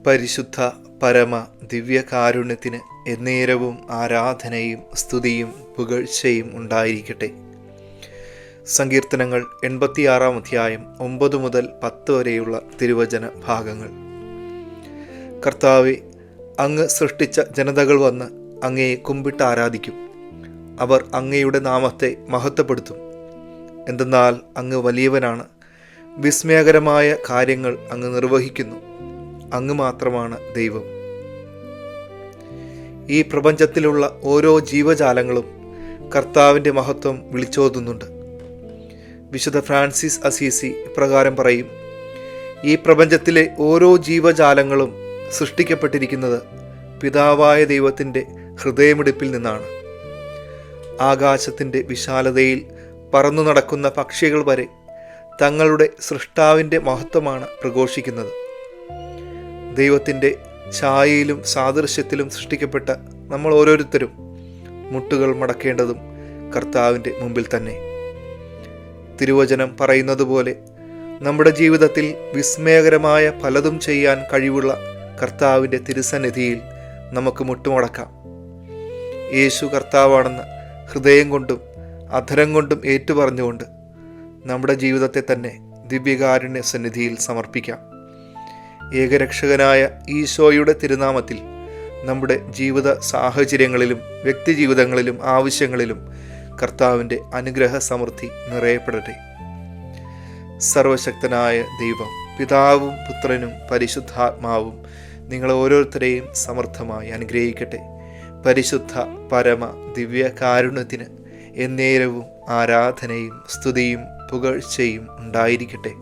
പരിശുദ്ധ പരമ ദിവ്യകാരുണ്യത്തിന് എന്നേരവും ആരാധനയും സ്തുതിയും പുകഴ്ചയും ഉണ്ടായിരിക്കട്ടെ. സങ്കീർത്തനങ്ങൾ 86 അധ്യായം 9 മുതൽ 10 വരെയുള്ള തിരുവചന ഭാഗങ്ങൾ. കർത്താവെ, അങ്ങ് സൃഷ്ടിച്ച ജനതകൾ വന്ന് അങ്ങയെ കുമ്പിട്ട് ആരാധിക്കും. അവർ അങ്ങയുടെ നാമത്തെ മഹത്വപ്പെടുത്തും. എന്തെന്നാൽ അങ്ങ് വലിയവനാണ്. വിസ്മയകരമായ കാര്യങ്ങൾ അങ്ങ് നിർവഹിക്കുന്നു. അങ്ങ് മാത്രമാണ് ദൈവം. ഈ പ്രപഞ്ചത്തിലുള്ള ഓരോ ജീവജാലങ്ങളും കർത്താവിൻ്റെ മഹത്വം വിളിച്ചോതുന്നുണ്ട്. വിശുദ്ധ ഫ്രാൻസിസ് അസീസി ഇപ്രകാരം പറയും: ഈ പ്രപഞ്ചത്തിലെ ഓരോ ജീവജാലങ്ങളും സൃഷ്ടിക്കപ്പെട്ടിരിക്കുന്നത് പിതാവായ ദൈവത്തിൻ്റെ ഹൃദയമിടിപ്പിൽ നിന്നാണ്. ആകാശത്തിൻ്റെ വിശാലതയിൽ പറന്നു നടക്കുന്ന പക്ഷികൾ വരെ തങ്ങളുടെ സൃഷ്ടാവിൻ്റെ മഹത്വമാണ് പ്രഘോഷിക്കുന്നത്. ദൈവത്തിൻ്റെ ഛായയിലും സാദൃശ്യത്തിലും സൃഷ്ടിക്കപ്പെട്ട നമ്മൾ ഓരോരുത്തരും മുട്ടുകൾ മടക്കേണ്ടതും കർത്താവിൻ്റെ മുമ്പിൽ തന്നെ. തിരുവചനം പറയുന്നത് പോലെ നമ്മുടെ ജീവിതത്തിൽ വിസ്മയകരമായ പലതും ചെയ്യാൻ കഴിവുള്ള കർത്താവിൻ്റെ തിരുസന്നിധിയിൽ നമുക്ക് മുട്ടുമടക്കാം. യേശു കർത്താവാണെന്ന് ഹൃദയം കൊണ്ടും അധരം കൊണ്ടും ഏറ്റുപറഞ്ഞുകൊണ്ട് നമ്മുടെ ജീവിതത്തെ തന്നെ ദിവ്യകാരുണ്യ സന്നിധിയിൽ സമർപ്പിക്കാം. ഏകരക്ഷകനായ ഈശോയുടെ തിരുനാമത്തിൽ നമ്മുടെ ജീവിത സാഹചര്യങ്ങളിലും വ്യക്തിജീവിതങ്ങളിലും ആവശ്യങ്ങളിലും കർത്താവിൻ്റെ അനുഗ്രഹ സമൃദ്ധി നിറയപ്പെടട്ടെ. സർവശക്തനായ ദൈവം, പിതാവും പുത്രനും പരിശുദ്ധാത്മാവും നിങ്ങളെ ഓരോരുത്തരെയും സമർത്ഥമായി അനുഗ്രഹിക്കട്ടെ. പരിശുദ്ധ പരമ ദിവ്യകാരുണ്യത്തിന് എന്നേരവും ആരാധനയും സ്തുതിയും പുകഴ്ചയും ഉണ്ടായിരിക്കട്ടെ.